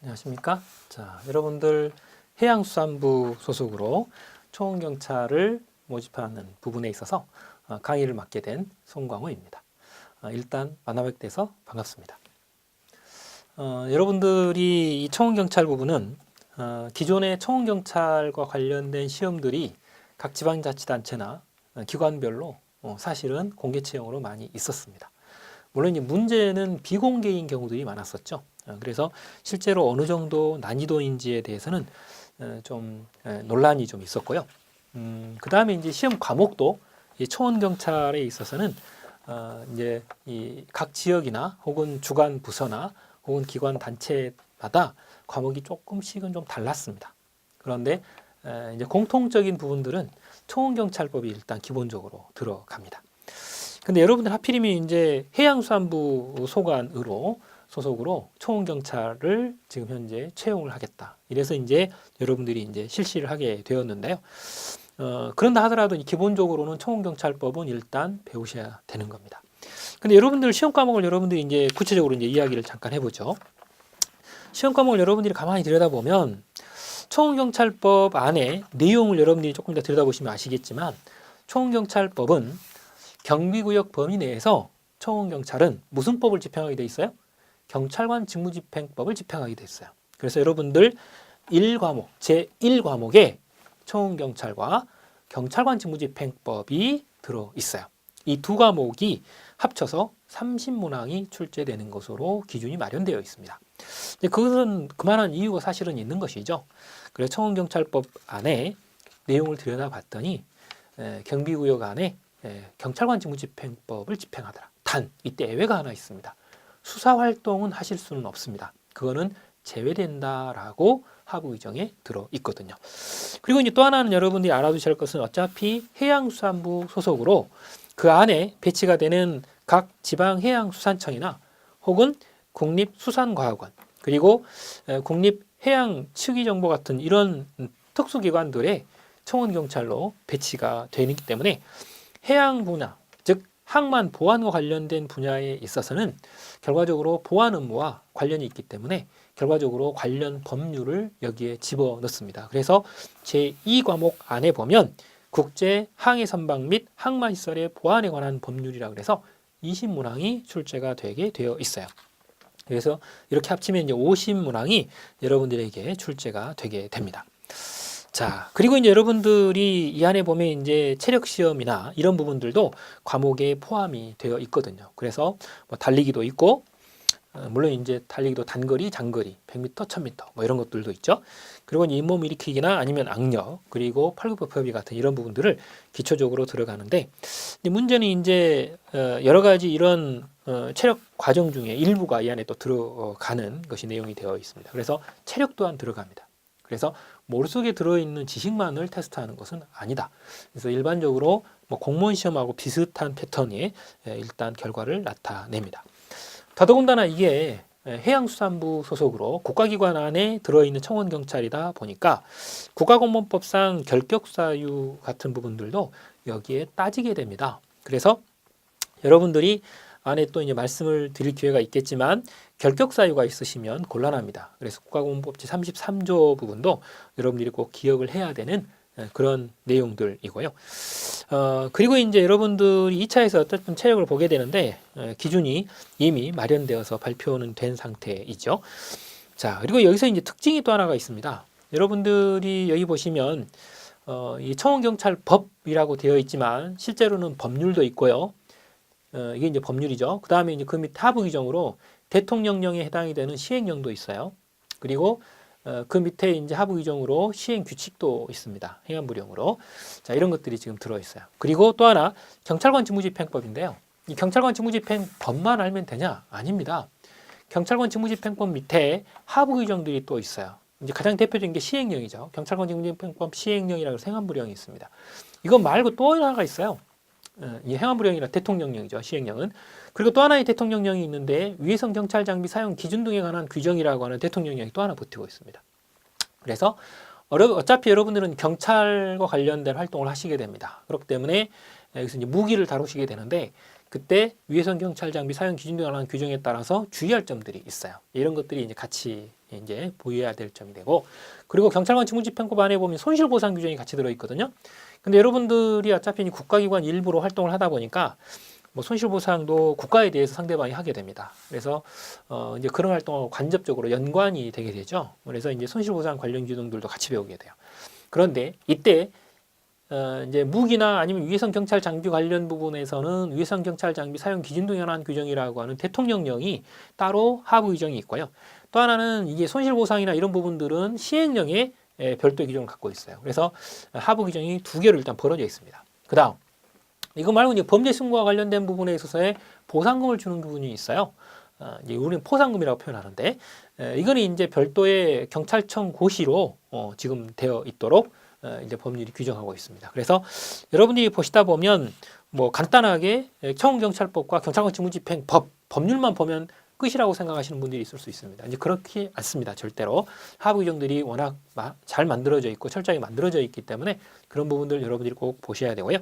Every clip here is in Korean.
안녕하십니까? 자, 여러분들 해양수산부 소속으로 초원경찰을 모집하는 부분에 있어서 강의를 맡게 된 송광호입니다. 일단 만나뵙게 돼서 반갑습니다. 여러분들이 이 초원경찰 부분은 기존의 초원경찰과 관련된 시험들이 각 지방자치단체나 기관별로 사실은 공개 채용으로 많이 있었습니다. 물론 이제 문제는 비공개인 경우들이 많았었죠. 그래서 실제로 어느 정도 난이도인지에 대해서는 좀 논란이 좀 있었고요. 그 다음에 이제 시험 과목도 초원경찰에 있어서는 이제 이 각 지역이나 혹은 주관 부서나 혹은 기관 단체마다 과목이 조금씩은 좀 달랐습니다. 그런데 이제 공통적인 부분들은 초원경찰법이 일단 기본적으로 들어갑니다. 근데 여러분들 하필이면 이제 해양수산부 소속으로 초원경찰을 지금 현재 채용을 하겠다. 이래서 이제 여러분들이 이제 실시를 하게 되었는데요. 그런다 하더라도 기본적으로는 초원경찰법은 일단 배우셔야 되는 겁니다. 근데 여러분들 시험 과목을 여러분들이 이제 구체적으로 이제 이야기를 잠깐 해보죠. 시험 과목을 여러분들이 가만히 들여다보면 초원경찰법 안에 내용을 여러분들이 조금 더 들여다보시면 아시겠지만 초원경찰법은 경비구역 범위 내에서 초원경찰은 무슨 법을 집행하게 돼 있어요? 경찰관 직무집행법을 집행하게 돼 있어요. 그래서 여러분들 1과목, 제1과목에 초원경찰과 경찰관 직무집행법이 들어 있어요. 이 두 과목이 합쳐서 30문항이 출제되는 것으로 기준이 마련되어 있습니다. 그것은 그만한 이유가 사실은 있는 것이죠. 그래서 초원경찰법 안에 내용을 들여다봤더니 경비구역 안에 경찰관 직무집행법을 집행하더라. 단 이때 예외가 하나 있습니다. 수사활동은 하실 수는 없습니다. 그거는 제외된다라고 하부 규정에 들어 있거든요. 그리고 이제 또 하나는 여러분들이 알아두셔야 할 것은 어차피 해양수산부 소속으로 그 안에 배치가 되는 각 지방해양수산청이나 혹은 국립수산과학원 그리고 국립해양치기정보 같은 이런 특수기관들의 초원경찰로 배치가 되어 있기 때문에 해양 분야, 즉 항만 보안과 관련된 분야에 있어서는 결과적으로 보안 업무와 관련이 있기 때문에 결과적으로 관련 법률을 여기에 집어넣습니다. 그래서 제2과목 안에 보면 국제 항해 선박 및 항만 시설의 보안에 관한 법률이라 그래서 20문항이 출제가 되게 되어 있어요. 그래서 이렇게 합치면 이제 50문항이 여러분들에게 출제가 되게 됩니다. 자, 그리고 이제 여러분들이 이 안에 보면 이제 체력 시험이나 이런 부분들도 과목에 포함이 되어 있거든요. 그래서 뭐 달리기도 있고, 물론 이제 달리기도 단거리, 장거리, 100m, 1000m 뭐 이런 것들도 있죠. 그리고 잇몸 일으키기나 아니면 악력, 그리고 팔굽혀펴기 같은 이런 부분들을 기초적으로 들어가는데 문제는 이제 여러 가지 이런 체력 과정 중에 일부가 이 안에 또 들어가는 것이 내용이 되어 있습니다. 그래서 체력 또한 들어갑니다. 그래서 머릿속에 들어있는 지식만을 테스트하는 것은 아니다. 그래서 일반적으로 뭐 공무원 시험하고 비슷한 패턴의 일단 결과를 나타냅니다. 더더군다나 이게 해양수산부 소속으로 국가기관 안에 들어있는 청원경찰이다 보니까 국가공무원법상 결격사유 같은 부분들도 여기에 따지게 됩니다. 그래서 여러분들이 안에 또 이제 말씀을 드릴 기회가 있겠지만 결격 사유가 있으시면 곤란합니다. 그래서 국가공무법 제33조 부분도 여러분들이 꼭 기억을 해야 되는 그런 내용들이고요. 그리고 이제 여러분들이 2차에서 어떤 체력을 보게 되는데 기준이 이미 마련되어서 발표는 된 상태이죠. 자, 그리고 여기서 이제 특징이 또 하나가 있습니다. 여러분들이 여기 보시면 이 청원경찰법이라고 되어 있지만 실제로는 법률도 있고요. 이게 이제 법률이죠. 그 다음에 이제 그 밑 하부 규정으로 대통령령에 해당이 되는 시행령도 있어요. 그리고 그 밑에 이제 하부 규정으로 시행 규칙도 있습니다. 행안부령으로. 자, 이런 것들이 지금 들어 있어요. 그리고 또 하나 경찰관 직무집행법인데요. 이 경찰관 직무집행법만 알면 되냐? 아닙니다. 경찰관 직무집행법 밑에 하부 규정들이 또 있어요. 이제 가장 대표적인 게 시행령이죠. 경찰관 직무집행법 시행령이라고 해서 행안부령이 있습니다. 이거 말고 또 하나가 있어요. 이 행안부령이나 대통령령이죠. 시행령은. 그리고 또 하나의 대통령령이 있는데 위해성 경찰 장비 사용 기준 등에 관한 규정이라고 하는 대통령령이 또 하나 붙이고 있습니다. 그래서 어차피 여러분들은 경찰과 관련된 활동을 하시게 됩니다. 그렇기 때문에 여기서 이제 무기를 다루시게 되는데 그때 위해성 경찰 장비 사용 기준에 관한 규정에 따라서 주의할 점들이 있어요. 이런 것들이 이제 같이 이제 보여야 될 점이 되고, 그리고 경찰관 직무집행법 안에 보면 손실보상 규정이 같이 들어있거든요. 근데 여러분들이 어차피 국가기관 일부로 활동을 하다 보니까 뭐 손실보상도 국가에 대해서 상대방이 하게 됩니다. 그래서 이제 그런 활동하고 간접적으로 연관이 되게 되죠. 그래서 이제 손실보상 관련 규정들도 같이 배우게 돼요. 그런데 이때 이제 무기나 아니면 위해성 경찰 장비 관련 부분에서는 위해성 경찰 장비 사용 기준 등에 관한 규정이라고 하는 대통령령이 따로 하부 규정이 있고요. 또 하나는 이게 손실보상이나 이런 부분들은 시행령에 별도의 규정을 갖고 있어요. 그래서 하부 규정이 두 개로 일단 벌어져 있습니다. 그 다음 이거 말고 이제 범죄 신고와 관련된 부분에 있어서의 보상금을 주는 부분이 있어요. 이제 우리는 포상금이라고 표현하는데, 이거는 이제 별도의 경찰청 고시로 지금 되어 있도록 이제 법률이 규정하고 있습니다. 그래서 여러분들이 보시다 보면 뭐 간단하게 청원경찰법과 경찰관 직무집행법 법률만 보면 끝이라고 생각하시는 분들이 있을 수 있습니다. 이제 그렇지 않습니다. 절대로 하부 규정들이 워낙 잘 만들어져 있고 철저하게 만들어져 있기 때문에 그런 부분들 여러분들이 꼭 보셔야 되고요.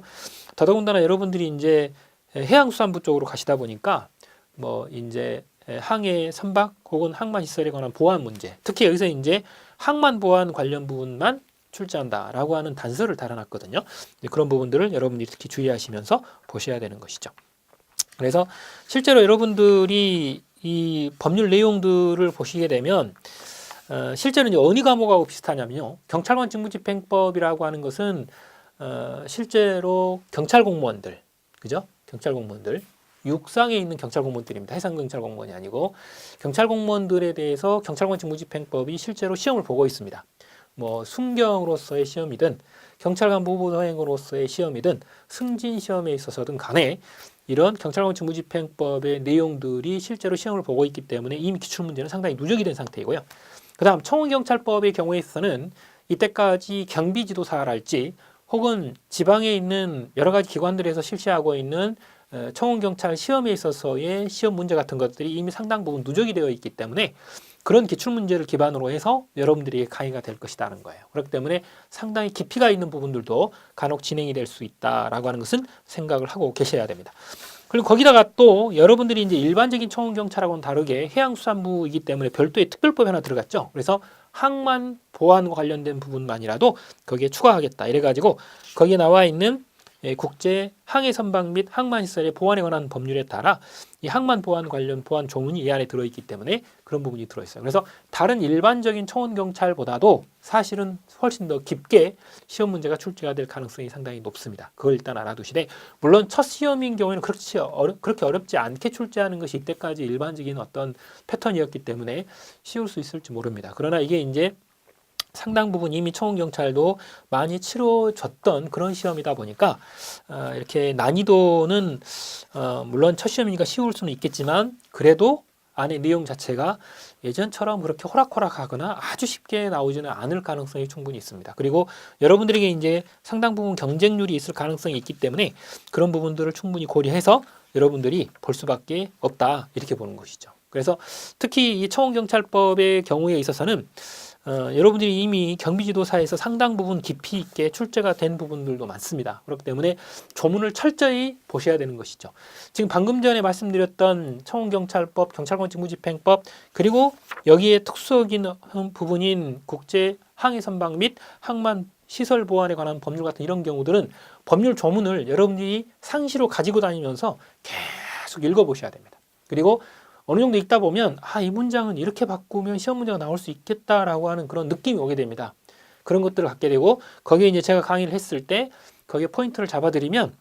더더군다나 여러분들이 이제 해양수산부 쪽으로 가시다 보니까 뭐 이제 항해 선박 혹은 항만 시설에 관한 보안 문제, 특히 여기서 이제 항만 보안 관련 부분만 출제한다라고 하는 단서를 달아놨거든요. 그런 부분들을 여러분들이 특히 주의하시면서 보셔야 되는 것이죠. 그래서 실제로 여러분들이 이 법률 내용들을 보시게 되면 실제로 이제 어느 과목하고 비슷하냐면요. 경찰관 직무집행법이라고 하는 것은 실제로 경찰 공무원들, 그죠? 경찰 공무원들, 육상에 있는 경찰 공무원들입니다. 해상 경찰 공무원이 아니고 경찰 공무원들에 대해서 경찰관 직무집행법이 실제로 시험을 보고 있습니다. 뭐 순경으로서의 시험이든 경찰관 보호서행으로서의 시험이든 승진 시험에 있어서든 간에 이런 경찰관 직무집행법의 내용들이 실제로 시험을 보고 있기 때문에 이미 기출문제는 상당히 누적이 된 상태이고요. 그 다음 청원경찰법의 경우에 있어서는 이때까지 경비지도사랄지 혹은 지방에 있는 여러 가지 기관들에서 실시하고 있는 청원경찰 시험에 있어서의 시험 문제 같은 것들이 이미 상당 부분 누적이 되어 있기 때문에 그런 기출문제를 기반으로 해서 여러분들에게 강의가 될 것이라는 거예요. 그렇기 때문에 상당히 깊이가 있는 부분들도 간혹 진행이 될 수 있다라고 하는 것은 생각을 하고 계셔야 됩니다. 그리고 거기다가 또 여러분들이 이제 일반적인 청원경찰하고는 다르게 해양수산부이기 때문에 별도의 특별법이 하나 들어갔죠. 그래서 항만 보안과 관련된 부분만이라도 거기에 추가하겠다. 이래가지고 거기에 나와 있는 국제 항해 선박 및 항만 시설의 보안에 관한 법률에 따라 이 항만 보안 관련 보안 조문이 이 안에 들어있기 때문에 그런 부분이 들어있어요. 그래서 다른 일반적인 청원 경찰보다도 사실은 훨씬 더 깊게 시험 문제가 출제가 될 가능성이 상당히 높습니다. 그걸 일단 알아두시되, 물론 첫 시험인 경우에는 그렇게 어렵지 않게 출제하는 것이 이때까지 일반적인 어떤 패턴이었기 때문에 쉬울 수 있을지 모릅니다. 그러나 이게 이제 상당 부분 이미 청원경찰도 많이 치러졌던 그런 시험이다 보니까 이렇게 난이도는 물론 첫 시험이니까 쉬울 수는 있겠지만 그래도 안에 내용 자체가 예전처럼 그렇게 호락호락하거나 아주 쉽게 나오지는 않을 가능성이 충분히 있습니다. 그리고 여러분들에게 이제 상당 부분 경쟁률이 있을 가능성이 있기 때문에 그런 부분들을 충분히 고려해서 여러분들이 볼 수밖에 없다, 이렇게 보는 것이죠. 그래서 특히 이 청원경찰법의 경우에 있어서는 여러분들이 이미 경비지도사에서 상당 부분 깊이 있게 출제가 된 부분들도 많습니다. 그렇기 때문에 조문을 철저히 보셔야 되는 것이죠. 지금 방금 전에 말씀드렸던 청원경찰법, 경찰관 직무집행법, 그리고 여기에 특수적인 부분인 국제 항해 선박 및 항만 시설 보안에 관한 법률 같은 이런 경우들은 법률 조문을 여러분들이 상시로 가지고 다니면서 계속 읽어보셔야 됩니다. 그리고 어느 정도 읽다 보면 이 문장은 이렇게 바꾸면 시험 문제가 나올 수 있겠다라고 하는 그런 느낌이 오게 됩니다. 그런 것들을 갖게 되고 거기에 이제 제가 강의를 했을 때 거기에 포인트를 잡아드리면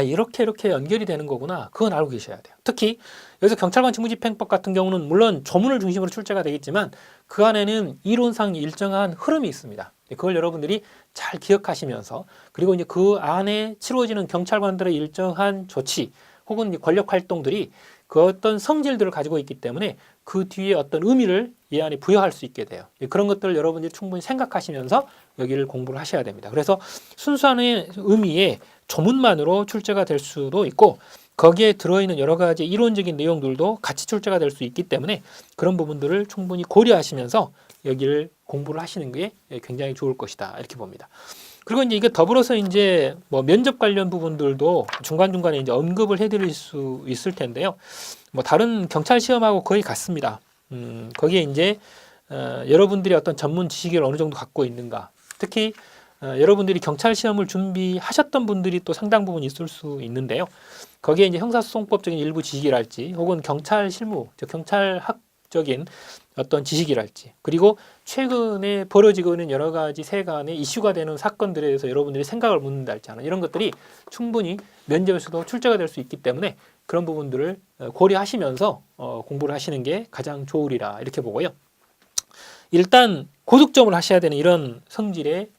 이렇게 연결이 되는 거구나, 그건 알고 계셔야 돼요. 특히 여기서 경찰관 직무집행법 같은 경우는 물론 조문을 중심으로 출제가 되겠지만 그 안에는 이론상 일정한 흐름이 있습니다. 그걸 여러분들이 잘 기억하시면서, 그리고 이제 그 안에 치루어지는 경찰관들의 일정한 조치 혹은 권력 활동들이 그 어떤 성질들을 가지고 있기 때문에 그 뒤에 어떤 의미를 이 안에 부여할 수 있게 돼요. 그런 것들을 여러분들이 충분히 생각하시면서 여기를 공부를 하셔야 됩니다. 그래서 순수한 의미의 조문만으로 출제가 될 수도 있고 거기에 들어있는 여러 가지 이론적인 내용들도 같이 출제가 될 수 있기 때문에 그런 부분들을 충분히 고려하시면서 여기를 공부를 하시는 게 굉장히 좋을 것이다, 이렇게 봅니다. 그리고 이제 이게 더불어서 이제 뭐 면접 관련 부분들도 중간중간에 이제 언급을 해드릴 수 있을 텐데요. 뭐 다른 경찰 시험하고 거의 같습니다. 거기에 이제 여러분들이 어떤 전문 지식을 어느 정도 갖고 있는가, 특히 여러분들이 경찰 시험을 준비하셨던 분들이 또 상당 부분 있을 수 있는데요. 거기에 이제 형사소송법적인 일부 지식이랄지, 혹은 경찰 실무, 즉 경찰학적인 어떤 지식이랄지, 그리고 최근에 벌어지고 있는 여러 가지 세간의 이슈가 되는 사건들에 대해서 여러분들이 생각을 묻는달지 하는 이런 것들이 충분히 면접에서도 출제가 될 수 있기 때문에 그런 부분들을 고려하시면서 공부를 하시는 게 가장 좋으리라 이렇게 보고요. 일단 고득점을 하셔야 되는 이런 성질의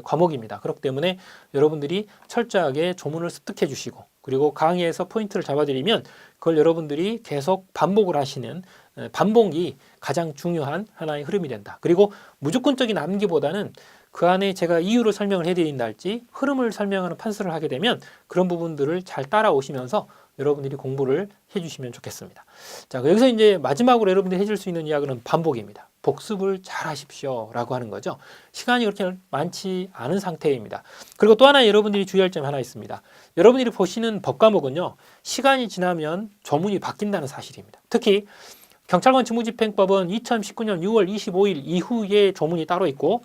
과목입니다. 그렇기 때문에 여러분들이 철저하게 조문을 습득해 주시고, 그리고 강의에서 포인트를 잡아드리면 그걸 여러분들이 계속 반복을 하시는 반복이 가장 중요한 하나의 흐름이 된다. 그리고 무조건적인 암기보다는 그 안에 제가 이유를 설명을 해드린다 할지 흐름을 설명하는 판서를 하게 되면 그런 부분들을 잘 따라오시면서 여러분들이 공부를 해주시면 좋겠습니다. 자, 여기서 이제 마지막으로 여러분들이 해줄 수 있는 이야기는 반복입니다. 복습을 잘 하십시오 라고 하는 거죠. 시간이 그렇게 많지 않은 상태입니다. 그리고 또 하나 여러분들이 주의할 점이 하나 있습니다. 여러분들이 보시는 법과목은요, 시간이 지나면 조문이 바뀐다는 사실입니다. 특히 경찰관 직무집행법은 2019년 6월 25일 이후에 조문이 따로 있고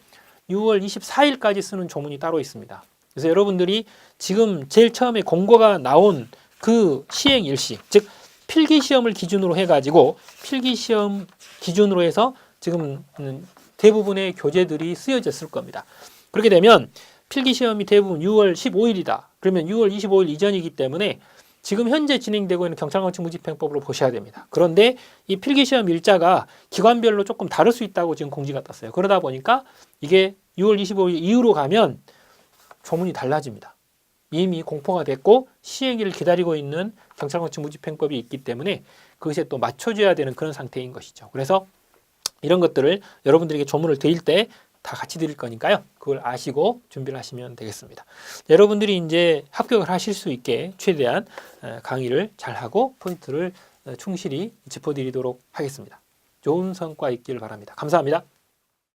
6월 24일까지 쓰는 조문이 따로 있습니다. 그래서 여러분들이 지금 제일 처음에 공고가 나온 그 시행 일시, 즉 필기시험을 기준으로 해가지고 필기시험 기준으로 해서 지금 대부분의 교재들이 쓰여졌을 겁니다. 그렇게 되면 필기시험이 대부분 6월 15일이다. 그러면 6월 25일 이전이기 때문에 지금 현재 진행되고 있는 경찰관 직무집행법으로 보셔야 됩니다. 그런데 이 필기시험 일자가 기관별로 조금 다를 수 있다고 지금 공지가 떴어요. 그러다 보니까 이게 6월 25일 이후로 가면 조문이 달라집니다. 이미 공포가 됐고 시행일을 기다리고 있는 경찰관 직무집행법이 있기 때문에 그것에 또 맞춰줘야 되는 그런 상태인 것이죠. 그래서 이런 것들을 여러분들에게 조문을 드릴 때 다 같이 드릴 거니까요. 그걸 아시고 준비를 하시면 되겠습니다. 여러분들이 이제 합격을 하실 수 있게 최대한 강의를 잘하고 포인트를 충실히 짚어드리도록 하겠습니다. 좋은 성과 있기를 바랍니다. 감사합니다.